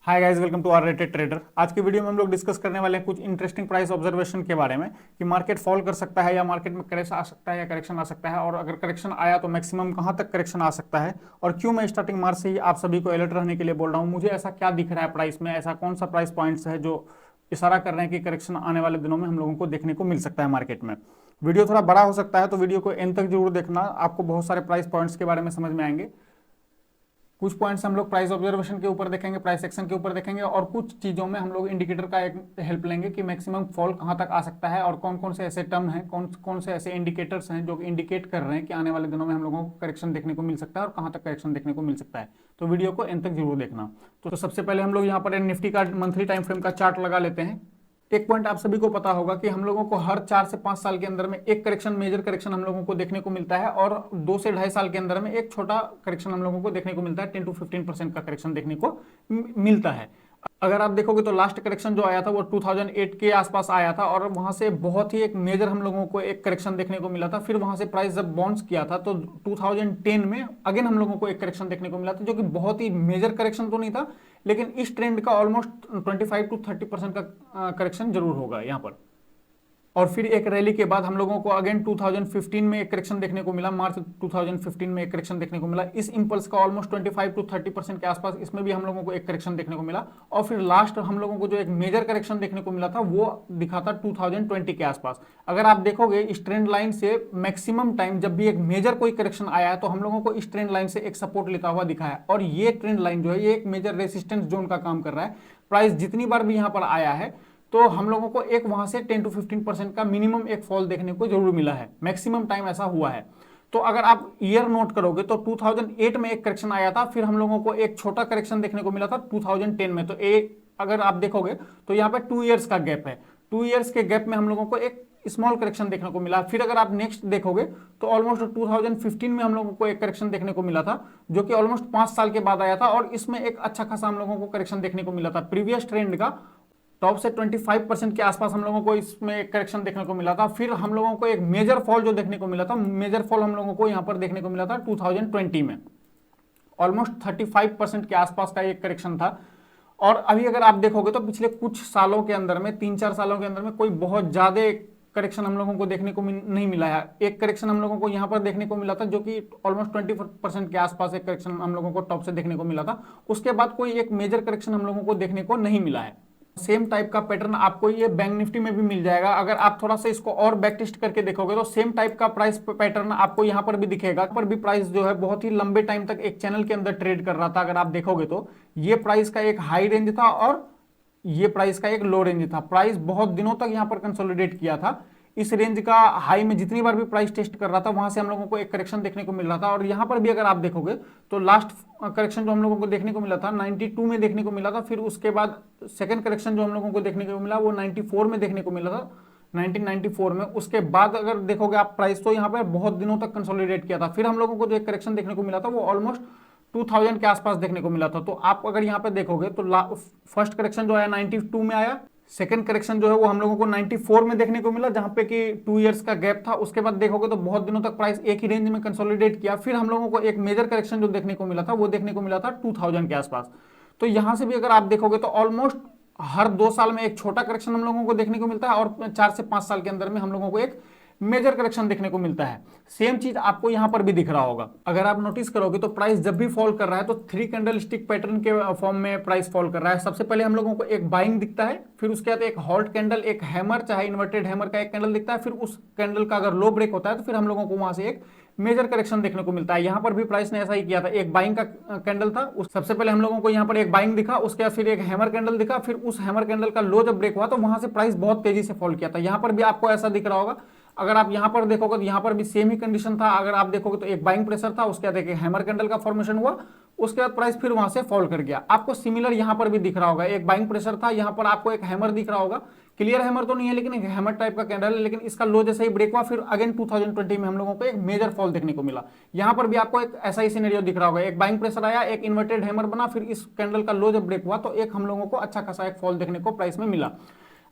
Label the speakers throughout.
Speaker 1: Hi guys, welcome to R rated trader. आज की video में हम लोग डिस्कस करने वाले हैं कुछ इंटरेस्टिंग प्राइस ऑब्जर्वेशन के बारे में कि मार्केट फॉल कर सकता है या मार्केट में क्रैश आ सकता है या करेक्शन आ सकता है, और अगर करेक्शन आया तो मैक्सिमम कहां तक करेक्शन आ सकता है, और क्यों मैं स्टार्टिंग मार्च से ही आप सभी को अलर्ट रहने के लिए बोल रहा हूं। मुझे ऐसा क्या दिख रहा है प्राइस में, ऐसा कौन सा प्राइस पॉइंट्स है जो इशारा कर रहे हैं कि करेक्शन आने वाले दिनों में हम लोगों को देखने को मिल सकता है मार्केट में। वीडियो थोड़ा बड़ा हो सकता है तो वीडियो को एंड तक जरूर देखना, आपको बहुत सारे प्राइस पॉइंट्स के बारे में समझ में आएंगे। कुछ पॉइंट्स हम लोग प्राइस ऑब्जर्वेशन के ऊपर देखेंगे, प्राइस एक्शन के ऊपर देखेंगे, और कुछ चीज़ों में हम लोग इंडिकेटर का एक हेल्प लेंगे कि मैक्सिमम फॉल कहाँ तक आ सकता है और कौन कौन से ऐसे टर्म हैं, कौन कौन से ऐसे इंडिकेटर्स हैं जो इंडिकेट कर रहे हैं कि आने वाले दिनों में हम लोगों को करेक्शन देखने को मिल सकता है और कहाँ तक करेक्शन देखने को मिल सकता है। तो वीडियो को एंड तक जरूर देखना। तो सबसे पहले हम लोग यहाँ पर निफ्टी का मंथली टाइम फ्रेम का चार्ट लगा लेते हैं। एक पॉइंट आप सभी को पता होगा कि हम लोगों को हर 4 से 5 साल के अंदर में एक करेक्शन, मेजर करेक्शन हम लोगों को देखने को मिलता है, और 2 से 2.5 साल के अंदर में एक छोटा करेक्शन हम लोगों को देखने को मिलता है। 10 to 15% का करेक्शन देखने को मिलता है। अगर आप देखोगे तो लास्ट करेक्शन जो आया था वो 2008 के आसपास आया था, और वहां से बहुत ही एक मेजर हम लोगों को एक करेक्शन देखने को मिला था। फिर वहां से प्राइस जब बाउंस किया था तो 2010 में अगेन हम लोगों को एक करेक्शन देखने को मिला था, जो कि बहुत ही मेजर करेक्शन तो नहीं था, लेकिन इस ट्रेंड का ऑलमोस्ट 25 to 30% का करेक्शन जरूर होगा यहाँ पर। और फिर एक रैली के बाद हम लोगों को अगेन 2015 में एक करेक्शन देखने को मिला, मार्च 2015 में एक करेक्शन देखने को मिला। इस इंपल्स का ऑलमोस्ट 25 to 30% के आसपास इसमें भी हम लोगों को एक करेक्शन देखने को मिला। और फिर लास्ट हम लोगों को जो एक मेजर करेक्शन देखने को मिला था वो दिखा था 2020 के आसपास। अगर आप देखोगे इस ट्रेंड लाइन से मैक्सिमम टाइम जब भी एक मेजर कोई करेक्शन आया है तो हम लोगों को इस ट्रेंड लाइन से एक सपोर्ट लेता हुआ दिखा है, और ये ट्रेंड लाइन जो है ये एक मेजर रेसिस्टेंस जोन का काम कर रहा है। प्राइस जितनी बार भी यहाँ पर आया है तो हम लोगों को एक वहां से 10 to 15% का मिनिमम एक फॉल देखने को जरूर मिला है, मैक्सिमम टाइम ऐसा हुआ है। तो अगर आप ईयर नोट करोगे तो 2008 में एक करेक्शन आया था, फिर हम लोगों को एक छोटा करेक्शन देखने को मिला था 2010 में। तो अगर आप देखोगे तो यहाँ पे 2 इयर्स का गैप है, 2 इयर्स के गैप में हम लोगों को एक स्मॉल करेक्शन देखने को मिला। फिर अगर आप नेक्स्ट देखोगे तो ऑलमोस्ट 2015 में हम लोगों को एक करेक्शन देखने को मिला था, जो कि ऑलमोस्ट 5 साल के बाद आया था, और इसमें एक अच्छा खासा हम लोगों को करेक्शन देखने को मिला था। प्रीवियस ट्रेंड का टॉप से 25% के आसपास हम लोगों को इसमें एक करेक्शन देखने को मिला था। फिर हम लोगों को एक मेजर फॉल जो देखने को मिला था, मेजर फॉल हम लोगों को यहां पर देखने को मिला था 2020 में, ऑलमोस्ट 35% के आसपास का एक करेक्शन था। और अभी अगर आप देखोगे तो पिछले कुछ सालों के अंदर में, 3-4 सालों के अंदर में कोई बहुत ज्यादा करेक्शन हम लोगों को देखने को नहीं मिला है। एक करेक्शन हम लोगों को यहां पर देखने को मिला था जो कि ऑलमोस्ट 20% के आसपास एक करेक्शन हम लोगों को टॉप से देखने को मिला था। उसके बाद कोई एक मेजर करेक्शन हम लोगों को देखने को नहीं मिला है। सेम टाइप का पैटर्न आपको ये बैंक निफ्टी में भी मिल जाएगा। अगर आप थोड़ा सा इसको और बैक टेस्ट करके देखोगे तो सेम टाइप का प्राइस पैटर्न आपको यहाँ पर भी दिखेगा। पर भी प्राइस जो है बहुत ही लंबे टाइम तक एक चैनल के अंदर ट्रेड कर रहा था। अगर आप देखोगे तो ये प्राइस का एक हाई रेंज था और ये प्राइस का एक लो रेंज था। प्राइस बहुत दिनों तक यहाँ पर कंसोलिडेट किया था। इस रेंज का हाई में जितनी बार भी प्राइस टेस्ट कर रहा था वहां से हम लोगों को एक करेक्शन देखने को मिल रहा था। और यहां पर भी अगर आप देखोगे तो लास्ट करेक्शन जो हम लोगों को देखने को मिला था 92 में देखने को मिला था। फिर उसके बाद सेकंड करेक्शन जो हम लोगों को देखने को मिला वो 94 में देखने को मिला था, 1994 में। उसके बाद अगर देखोगे आप प्राइस तो यहाँ पर बहुत दिनों तक कंसोलिडेट किया था। फिर हम लोगों को जो एक करेक्शन देखने को मिला था वो ऑलमोस्ट 2000 के आसपास देखने को मिला था। तो आप अगर यहाँ पे देखोगे तो फर्स्ट करेक्शन जो आया 92 में आया, सेकंड करेक्शन जो है वो हम लोगों को 94 में देखने को मिला, जहां पे कि 2 इयर्स का गैप था। उसके बाद देखोगे तो बहुत दिनों तक प्राइस एक ही रेंज में कंसोलिडेट किया। फिर हम लोगों को एक मेजर करेक्शन जो देखने को मिला था वो देखने को मिला था 2000 के आसपास। तो यहां से भी अगर आप देखोगे तो ऑलमोस्ट हर 2 साल में एक छोटा करेक्शन हम लोगों को देखने को मिलता है, और 4 से 5 साल के अंदर में हम लोगों को एक मेजर करेक्शन देखने को मिलता है। सेम चीज आपको यहां पर भी दिख रहा होगा। अगर आप नोटिस करोगे तो प्राइस जब भी फॉल कर रहा है तो 3 कैंडल स्टिक पैटर्न के फॉर्म में प्राइस फॉल कर रहा है। सबसे पहले हम लोगों को एक बाइंग दिखता है, फिर उसके बाद एक हॉल्ट कैंडल, एक हैमर चाहे इन्वर्टेड हैमर का एक कैंडल दिखता है। फिर उस कैंडल का अगर लो ब्रेक होता है तो फिर हम लोगों को वहां से एक मेजर करेक्शन देखने को मिलता है। यहां पर भी प्राइस ने ऐसा ही किया था, एक बाइंग का कैंडल था, सबसे पहले हम लोगों को यहां पर एक बाइंग दिखा, उसके बाद फिर एक हैमर कैंडल दिखा, फिर उस हैमर कैंडल का लो जब ब्रेक हुआ तो वहां से प्राइस बहुत तेजी से फॉल किया था। यहां पर भी आपको ऐसा दिख रहा होगा। अगर आप यहां पर देखोगे तो यहां पर भी सेम ही कंडीशन था। अगर आप देखोगे तो एक बाइंग प्रेशर था, उसके बाद एक हैमर कैंडल का फॉर्मेशन हुआ, उसके बाद प्राइस फिर वहां से फॉल कर गया। आपको सिमिलर यहां पर भी दिख रहा होगा, एक बाइंग प्रेशर था, यहां पर आपको एक हैमर दिख रहा होगा। क्लियर हैमर तो नहीं है लेकिन एक हैमर टाइप का कैंडल है, लेकिन इसका लो जैसे ही ब्रेक हुआ फिर अगेन 2020 में हम लोगों को एक मेजर फॉल देखने को मिला। यहां पर भी आपको एक ऐसा ही सिनेरियो दिख रहा होगा, एक बाइंग प्रेशर आया, एक इन्वर्टेड हैमर बना, फिर इस कैंडल का लो जब ब्रेक हुआ तो एक हम लोगों को अच्छा खासा एक फॉल देखने को प्राइस में मिला।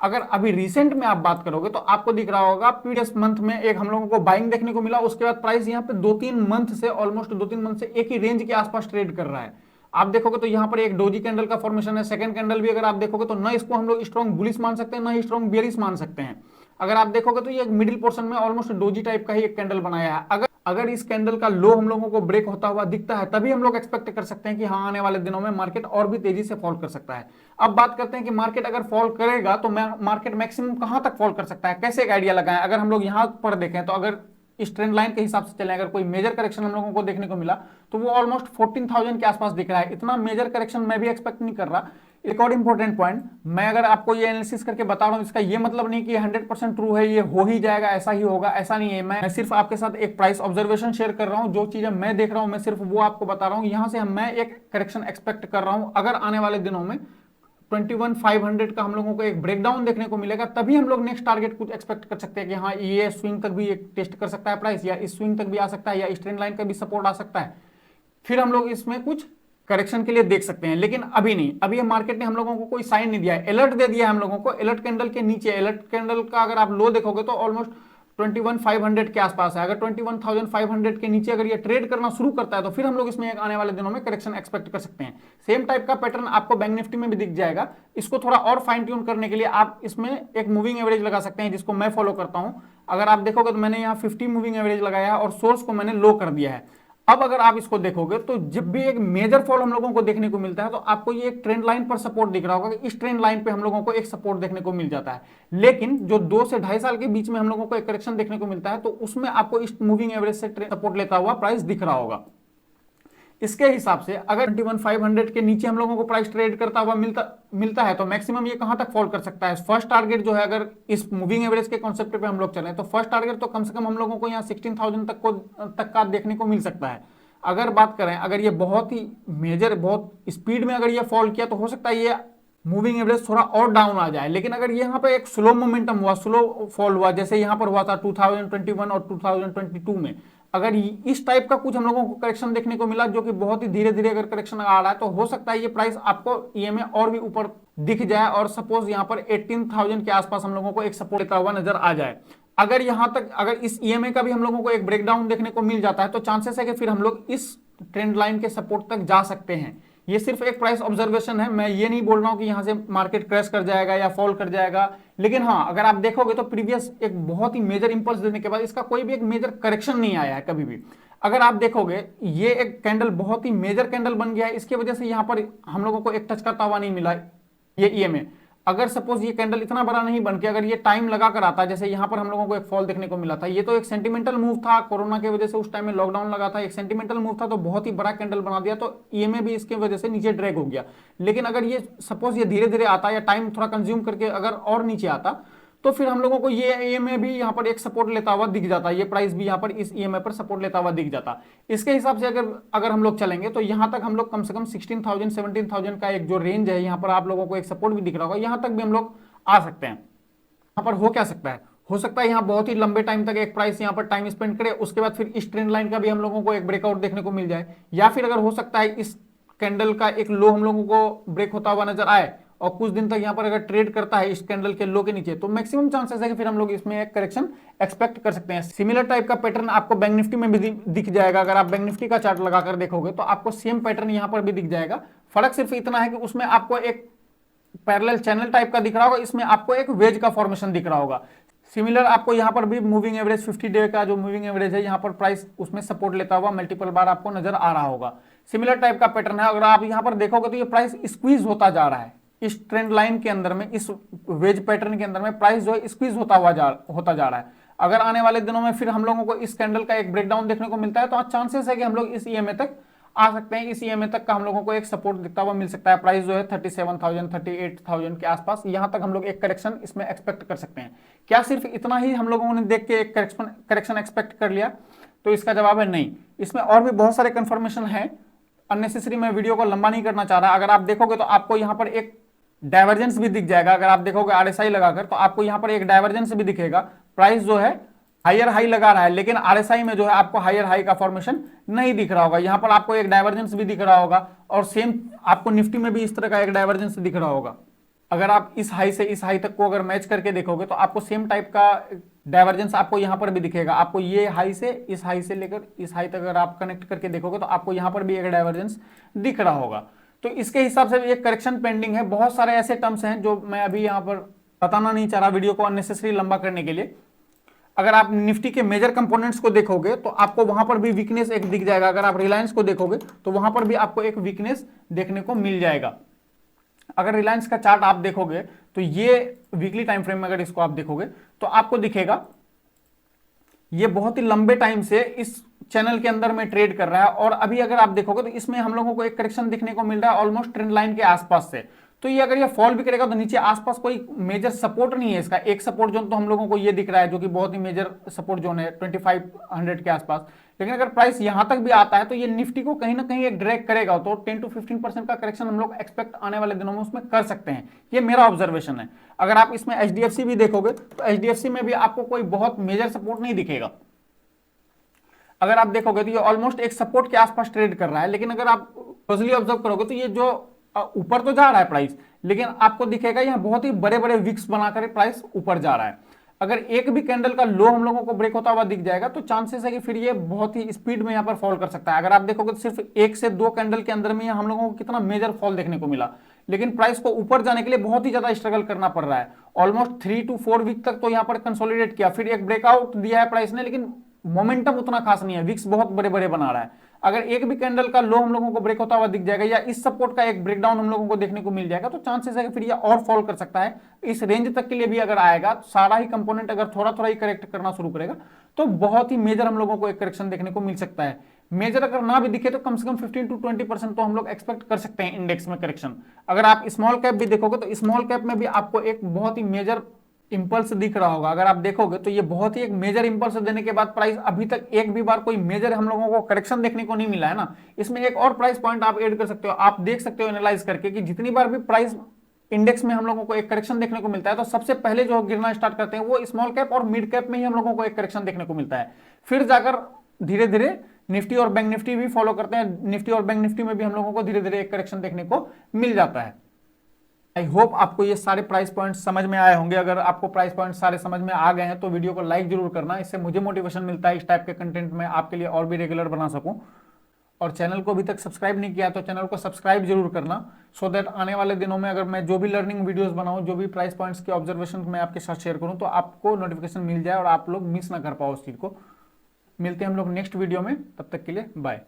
Speaker 1: अगर अभी रिसेंट में आप बात करोगे तो आपको दिख रहा होगा प्रीवियस मंथ में एक हम लोगों को बाइंग देखने को मिला। उसके बाद प्राइस यहाँ पे 2-3 मंथ से ऑलमोस्ट 2-3 मंथ से एक ही रेंज के आसपास ट्रेड कर रहा है। आप देखोगे तो यहाँ पर एक डोजी कैंडल का फॉर्मेशन है, सेकंड कैंडल भी अगर आप देखोगे तो न इसको हम लोग स्ट्रॉन्ग बुलिश मान सकते हैं, न ही स्ट्रॉन्ग बेरिश मान सकते हैं। अगर आप देखोगे तो ये मिडिल पोर्शन में ऑलमोस्ट डोजी टाइप का ही एक कैंडल बनाया है। अगर इस कैंडल का लो हम लोगों को ब्रेक होता हुआ दिखता है तभी हम लोग एक्सपेक्ट कर सकते हैं कि हाँ आने वाले दिनों में मार्केट और भी तेजी से फॉल कर सकता है। अब बात करते हैं कि मार्केट अगर फॉल करेगा तो मार्केट मैक्सिमम कहां तक फॉल कर सकता है, कैसे एक आइडिया लगाएं। अगर हम लोग यहां पर देखें तो अगर इस ट्रेंड लाइन के हिसाब से चलें, अगर कोई मेजर करेक्शन हम लोगों को देखने को मिला तो वो ऑलमोस्ट 14,000 के आसपास दिख रहा है। इतना मेजर करेक्शन मैं भी एक्सपेक्ट नहीं कर रहा। एक और इंपॉर्टेंट पॉइंट, मैं अगर आपको ये एनालिसिस करके बता रहा हूं, इसका ये मतलब नहीं कि 100% ट्रू है, ये हो ही जाएगा, ऐसा ही होगा, ऐसा नहीं है। मैं सिर्फ आपके साथ एक प्राइस ऑब्जर्वेशन शेयर कर रहा हूं, जो चीजें मैं देख रहा हूं मैं सिर्फ वो आपको बता रहा हूं। यहां से मैं एक करेक्शन एक्सपेक्ट कर रहा हूं। अगर आने वाले दिनों में 21,500 का हम लोगों को एक ब्रेकडाउन देखने को मिलेगा तभी हम लोग नेक्स्ट टारगेट कुछ एक्सपेक्ट कर सकते हैं कि हाँ ये स्विंग तक भी एक टेस्ट कर सकता है प्राइस, या इस स्विंग तक भी आ सकता है, या इस ट्रेंड लाइन का भी सपोर्ट आ सकता है। फिर हम लोग इसमें कुछ करेक्शन के लिए देख सकते हैं, लेकिन अभी नहीं। अभी ये मार्केट ने हम लोगों को कोई साइन नहीं दिया है, अलर्ट दे दिया है हम लोगों को। अलर्ट कैंडल के नीचे, अलर्ट कैंडल का अगर आप लो देखोगे तो ऑलमोस्ट 21,500 के आसपास है। अगर 21,500 के नीचे अगर ये ट्रेड करना शुरू करता है तो फिर हम लोग इसमें आने वाले दिनों में करेक्शन एक्सपेक्ट कर सकते हैं। सेम टाइप का पैटर्न आपको बैंक निफ्टी में भी दिख जाएगा। इसको थोड़ा और फाइन ट्यून करने के लिए आप इसमें एक मूविंग एवरेज लगा सकते हैं, जिसको मैं फॉलो करता हूं। अगर आप देखोगे तो मैंने यहाँ 50 मूविंग एवरेज लगाया है और सोर्स को मैंने लो कर दिया है। अब अगर आप इसको देखोगे तो जब भी एक मेजर फॉल हम लोगों को देखने को मिलता है तो आपको ये एक ट्रेंड लाइन पर सपोर्ट दिख रहा होगा कि इस ट्रेंड लाइन पे हम लोगों को एक सपोर्ट देखने को मिल जाता है। लेकिन जो 2 से 2.5 साल के बीच में हम लोगों को एक करेक्शन देखने को मिलता है तो उसमें आपको इस मूविंग एवरेज से सपोर्ट लेता हुआ प्राइस दिख रहा होगा। इसके हिसाब से अगर 21,500 के नीचे हम लोगों को प्राइस ट्रेड करता हुआ मिलता है तो मैक्सिमम ये कहां तक फॉल कर सकता है। फर्स्ट टारगेट जो है, अगर इस मूविंग एवरेज के कॉन्सेप्ट पे हम लोग चलें तो फर्स्ट टारगेट तो कम से कम हम लोगों को यहाँ 16,000 तक का देखने को मिल सकता है। अगर बात करें, अगर ये बहुत ही मेजर, बहुत स्पीड में अगर ये फॉल किया तो हो सकता है ये मूविंग एवरेज थोड़ा और डाउन आ जाए। लेकिन अगर यहाँ पे एक स्लो मोमेंटम हुआ, स्लो फॉल हुआ, जैसे यहाँ पर हुआ था 2021 और 2022 में, अगर इस टाइप का कुछ हम लोगों को करेक्शन देखने को मिला जो कि बहुत ही धीरे धीरे अगर करेक्शन आ रहा है तो हो सकता है ये प्राइस आपको ईएमए और भी ऊपर दिख जाए और सपोज यहाँ पर 18,000 के आसपास हम लोगों को एक सपोर्ट लेता हुआ नजर आ जाए। अगर यहां तक, अगर इस ईएमए का भी हम लोगों को एक ब्रेकडाउन देखने को मिल जाता है तो चांसेस है कि फिर हम लोग इस ट्रेंड लाइन के सपोर्ट तक जा सकते हैं। ये सिर्फ एक प्राइस ऑब्जर्वेशन है, मैं ये नहीं बोल रहा हूं कि यहां से मार्केट क्रैश कर जाएगा या फॉल कर जाएगा। लेकिन हाँ, अगर आप देखोगे तो प्रीवियस एक बहुत ही मेजर इंपल्स देने के बाद इसका कोई भी एक मेजर करेक्शन नहीं आया है कभी भी। अगर आप देखोगे ये एक कैंडल बहुत ही मेजर कैंडल बन गया है, इसकी वजह से यहां पर हम लोगों को एक टच करता हुआ नहीं मिला ये ईएमए। अगर सपोज ये कैंडल इतना बड़ा नहीं बन के अगर ये टाइम लगा कर आता, जैसे यहां पर हम लोगों को एक फॉल देखने को मिला था, ये तो एक सेंटिमेंटल मूव था, कोरोना की वजह से उस टाइम में लॉकडाउन लगा था, एक सेंटिमेंटल मूव था तो बहुत ही बड़ा कैंडल बना दिया तो ईएमए भी इसकी वजह से नीचे ड्रैग हो गया। लेकिन अगर ये सपोज ये धीरे धीरे आता या टाइम थोड़ा कंज्यूम करके अगर और नीचे आता तो फिर हम लोगों को ये ईएमए भी यहाँ पर एक सपोर्ट लेता हुआ दिख जाता, ये प्राइस भी यहाँ पर इस ईएमए पर सपोर्ट लेता हुआ दिख जाता। इसके हिसाब से अगर हम लोग चलेंगे तो यहाँ तक हम लोग कम से कम 16,000 17,000 का एक जो रेंज है, यहाँ पर आप लोगों को एक सपोर्ट भी दिख रहा होगा, यहाँ तक भी हम लोग आ सकते हैं। यहाँ पर हो क्या सकता है, हो सकता है यहाँ बहुत ही लंबे टाइम तक एक प्राइस यहाँ पर टाइम स्पेंड करे, उसके बाद फिर इस ट्रेंड लाइन का भी हम लोगों को एक ब्रेकआउट देखने को मिल जाए, या फिर अगर हो सकता है इस कैंडल का एक लो हम लोगों को ब्रेक होता हुआ नजर आए और कुछ दिन तक यहाँ पर अगर ट्रेड करता है इस कैंडल के लो के नीचे तो मैक्सिमम चांसेस है कि फिर हम लोग इसमें एक करेक्शन एक्सपेक्ट कर सकते हैं। सिमिलर टाइप का पैटर्न आपको बैंक निफ्टी में भी दिख जाएगा। अगर आप बैंक निफ्टी का चार्ट लगाकर देखोगे तो आपको सेम पैटर्न यहाँ पर भी दिख जाएगा। फर्क सिर्फ इतना है कि उसमें आपको एक पैरेलल चैनल टाइप का दिख रहा होगा, इसमें आपको एक वेज का फॉर्मेशन दिख रहा होगा। सिमिलर आपको यहाँ पर भी मूविंग एवरेज 50 डे का जो मूविंग एवरेज है यहाँ पर प्राइस उसमें सपोर्ट लेता हुआ मल्टीपल बार आपको नजर आ रहा होगा। सिमिलर टाइप का पैटर्न है। अगर आप यहाँ पर देखोगे तो ये प्राइस स्क्वीज होता जा रहा है इस ट्रेंड लाइन के अंदर में, इस वेज पैटर्न के अंदर में प्राइस जो है स्क्वीज होता जा रहा है। अगर आने वाले दिनों में फिर हम लोगों को इस कैंडल का एक ब्रेकडाउन देखने को मिलता है तो चांसेस है कि हम लोग इस ईएमए तक आ सकते हैं। इस ईएमए तक का हम लोगों को एक सपोर्ट दिखता हुआ मिल सकता है। प्राइस जो है 37,000 38,000 के आसपास, यहां तक हम लोग एक करेक्शन इसमें एक्सपेक्ट कर सकते हैं। क्या सिर्फ इतना ही हम लोगों ने देख के एक करेक्शन एक्सपेक्ट कर लिया? तो इसका जवाब है नहीं। इसमें और भी बहुत सारे कंफर्मेशन है। अननेसेसरी मैं वीडियो को लंबा नहीं करना चाह रहा। अगर आप देखोगे तो आपको यहाँ पर एक डाइवर्जेंस भी दिख जाएगा। अगर आप देखोगे आरएसआई लगाकर तो आपको यहाँ पर एक डाइवर्जेंस भी दिखेगा। प्राइस जो है हायर हाई लगा रहा है लेकिन आरएसआई में जो है आपको हायर हाई का फॉर्मेशन नहीं दिख रहा होगा। यहाँ पर आपको एक डाइवर्जेंस भी दिख रहा होगा और सेम आपको निफ्टी में भी इस तरह का एक डाइवर्जेंस दिख रहा होगा। अगर आप इस हाई से इस हाई तक को अगर मैच करके देखोगे तो आपको सेम टाइप का डाइवर्जेंस आपको यहाँ पर भी दिखेगा। आपको ये हाई से लेकर इस हाई तक अगर आप कनेक्ट करके देखोगे तो आपको यहाँ पर भी एक डाइवर्जेंस दिख रहा होगा। तो इसके हिसाब से एक करेक्शन पेंडिंग है। बहुत सारे ऐसे टर्म्स हैं जो मैं अभी यहाँ पर बताना नहीं चाह रहा वीडियो को अननेसेसरी लंबा करने के लिए। अगर आप निफ्टी के मेजर कंपोनेंट्स को देखोगे तो आपको वहां पर भी वीकनेस एक दिख जाएगा। अगर आप रिलायंस को देखोगे तो वहां पर भी आपको एक वीकनेस देखने को मिल जाएगा। अगर रिलायंस का चार्ट आप देखोगे तो ये वीकली टाइम फ्रेम में अगर इसको आप देखोगे तो आपको दिखेगा ये बहुत ही लंबे टाइम से इस चैनल के अंदर में ट्रेड कर रहा है, और अभी अगर आप देखोगे तो इसमें हम लोगों को एक करेक्शन दिखने को मिल रहा है ऑलमोस्ट ट्रेंड लाइन के आसपास से। तो ये अगर ये फॉल भी करेगा तो नीचे आसपास कोई मेजर सपोर्ट नहीं है इसका। एक सपोर्ट जोन तो हम लोगों को ये दिख रहा है जो कि बहुत ही मेजर सपोर्ट जोन है 2500 के आसपास। लेकिन अगर प्राइस यहां तक भी आता है तो ये निफ्टी को कहीं ना कहीं एक ड्रैग करेगा, तो 10 to 15% का करेक्शन हम लोग एक्सपेक्ट आने वाले दिनों में उसमें कर सकते हैं। ये मेरा ऑब्जर्वेशन है। अगर आप इसमें एचडीएफसी भी देखोगे तो एचडीएफसी में भी आपको कोई बहुत मेजर सपोर्ट नहीं दिखेगा। अगर आप देखोगे तो ये ऑलमोस्ट एक सपोर्ट के आसपास ट्रेड कर रहा है। लेकिन अगर आप क्लोजली ऑब्जर्व करोगे तो ये जो ऊपर तो जा रहा है प्राइस, लेकिन आपको दिखेगा यहाँ बहुत ही बड़े बड़े विक्स बनाकर प्राइस ऊपर जा रहा है। अगर एक भी कैंडल का लो हम लोगों को ब्रेक होता हुआ दिख जाएगा तो चांसेस है कि फिर ये बहुत ही स्पीड में यहाँ पर फॉल कर सकता है। अगर आप देखोगे तो सिर्फ 1 से 2 कैंडल के अंदर में हम लोगों को कितना मेजर फॉल देखने को मिला, लेकिन प्राइस को ऊपर जाने के लिए बहुत ही ज्यादा स्ट्रगल करना पड़ रहा है। ऑलमोस्ट 3 to 4 वीक तक तो यहाँ पर कंसोलिडेट किया, फिर एक ब्रेकआउट दिया है प्राइस ने, लेकिन मोमेंटम उतना खास नहीं है। विक्स बहुत बड़े बड़े बना रहा है। अगर एक भी कैंडल का लो हम लोगों को ब्रेक होता हुआ दिख जाएगा या इस सपोर्ट का एक ब्रेकडाउन हम लोगों को देखने को मिल जाएगा तो चांसेस है कि फिर ये और फॉल कर सकता है। इस रेंज तक के लिए भी अगर आएगा, सारा ही कंपोनेंट अगर थोड़ा थोड़ा ही करेक्ट करना शुरू करेगा तो बहुत ही मेजर हम लोगों को एक करेक्शन देखने को मिल सकता है। मेजर अगर ना भी दिखे तो कम से कम 15 to 20% तो हम लोग एक्सपेक्ट कर सकते हैं इंडेक्स में करेक्शन। अगर आप स्मॉल कैप भी देखोगे तो स्मॉल कैप में भी आपको एक बहुत ही मेजर इंपल्स दिख रहा होगा। अगर आप देखोगे तो ये बहुत ही एक मेजर इंपल्स देने के बाद प्राइस अभी तक एक भी बार कोई मेजर हम लोगों को करेक्शन देखने को नहीं मिला है ना। इसमें एक और प्राइस पॉइंट आप ऐड कर सकते हो। आप देख सकते हो एनालाइज करके कि जितनी बार भी प्राइस इंडेक्स में हम लोगों को एक करेक्शन देखने को मिलता है तो सबसे पहले जो गिरना स्टार्ट करते हैं वो स्मॉल कैप और मिड कैप में ही हम लोगों को एक करेक्शन देखने को मिलता है। फिर जाकर धीरे धीरे निफ्टी और बैंक निफ्टी भी फॉलो करते हैं। निफ्टी और बैंक निफ्टी में भी हम लोगों को धीरे धीरे एक करेक्शन देखने को मिल जाता है। आई होप आपको ये सारे प्राइस पॉइंट्स समझ में आए होंगे। अगर आपको प्राइस पॉइंट सारे समझ में आ गए हैं तो वीडियो को लाइक जरूर करना, इससे मुझे मोटिवेशन मिलता है इस टाइप के कंटेंट में आपके लिए और भी रेगुलर बना सकूं। और चैनल को अभी तक सब्सक्राइब नहीं किया तो चैनल को सब्सक्राइब जरूर करना, सो दैट आने वाले दिनों में अगर मैं जो भी लर्निंग वीडियोस बनाऊं, जो भी प्राइस पॉइंट्स के ऑब्जर्वेशन मैं आपके साथ शेयर करूं तो आपको नोटिफिकेशन मिल जाए और आप लोग मिस ना कर पाओ उस चीज को। मिलते हैं हम लोग नेक्स्ट वीडियो में, तब तक के लिए बाय।